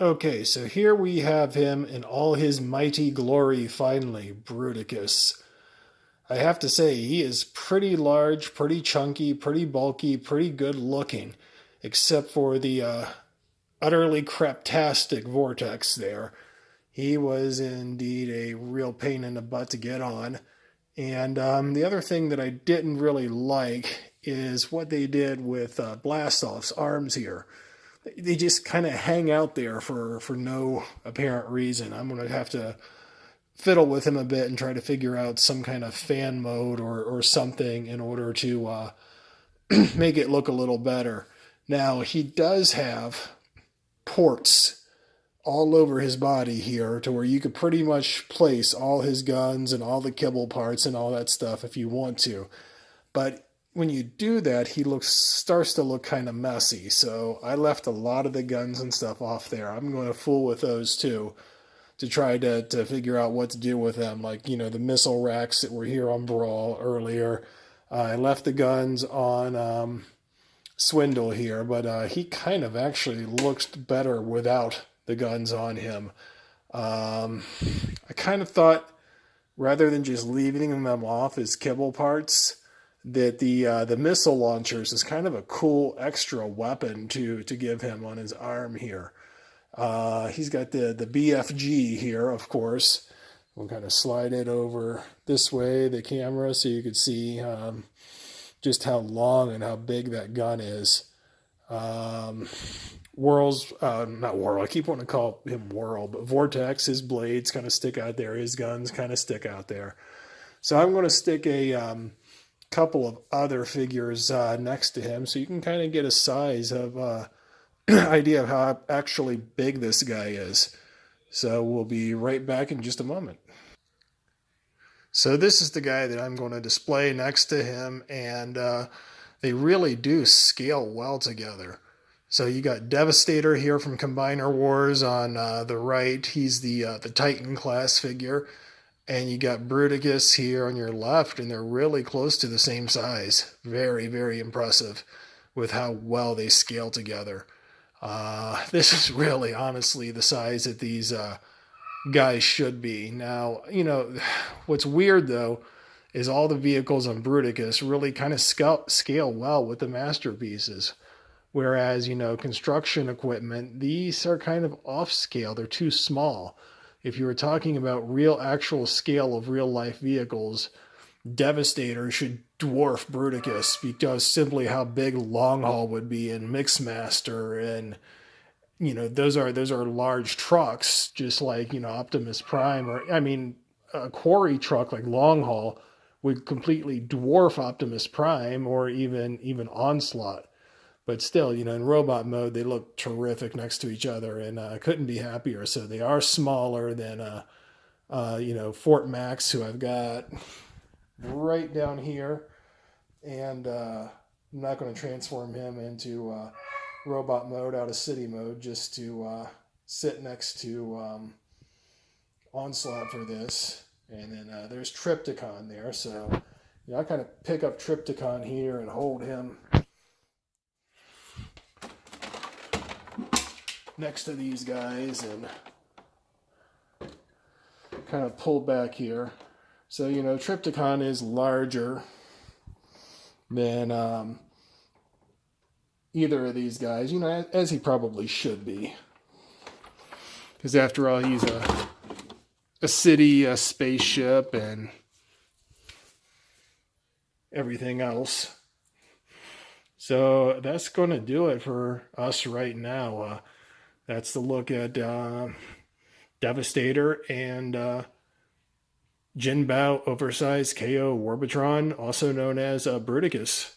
Okay, so here we have him in all his mighty glory finally, Bruticus. I have to say, he is pretty large, pretty chunky, pretty bulky, pretty good looking, except for the utterly craptastic vortex there. He was indeed a real pain in the butt to get on. And the other thing that I didn't really like is what they did with Blastoff's arms here. They just kind of hang out there for no apparent reason. I'm going to have to fiddle with him a bit and try to figure out some kind of fan mode or something in order to make it look a little better. Now, he does have ports all over his body here to where you could pretty much place all his guns and all the kibble parts and all that stuff if you want to. But when you do that, he starts to look kind of messy. So I left a lot of the guns and stuff off there. I'm going to fool with those too to try to figure out what to do with them. Like, you know, the missile racks that were here on Brawl earlier. I left the guns on Swindle here, but he kind of actually looks better without the guns on him. I kind of thought, rather than just leaving them off as kibble parts, that the missile launchers is kind of a cool extra weapon to give him on his arm here. He's got the BFG here, of course. We'll kind of slide it over this way, the camera, so you could see just how long and how big that gun is. Whirl's, not Whirl, I keep wanting to call him Whirl, but Vortex, his blades kind of stick out there, his guns kind of stick out there. So I'm going to stick a couple of other figures next to him so you can kind of get a size of idea of how actually big this guy is. So we'll be right back in just a moment. So this is the guy that I'm going to display next to him, and they really do scale well together. So you got Devastator here from Combiner Wars on the right. He's the Titan class figure. And you got Bruticus here on your left, and they're really close to the same size. Very, very impressive with how well they scale together. This is really, honestly, the size that these guys should be. Now, you know, what's weird, though, is all the vehicles on Bruticus really kind of scale well with the masterpieces. Whereas, you know, construction equipment, these are kind of off scale. They're too small. If you were talking about real actual scale of real life vehicles, Devastator should dwarf Bruticus because simply how big Long Haul would be in Mixmaster, and you know those are large trucks, just like, you know, Optimus Prime, or I mean a quarry truck like Long Haul would completely dwarf Optimus Prime or even Onslaught. But still, you know, in robot mode, they look terrific next to each other, and I couldn't be happier. So they are smaller than, you know, Fort Max, who I've got right down here. And I'm not going to transform him into robot mode out of city mode just to sit next to Onslaught for this. And then there's Tripticon there. So, you know, I kind of pick up Tripticon here and hold him next to these guys and kind of pull back here. So, you know, Tripticon is larger than either of these guys, you know, as he probably should be. Because after all, he's a city, a spaceship, and everything else. So that's going to do it for us right now. That's the look at Devastator and JInBao Oversized KO Warbotron, also known as Bruticus.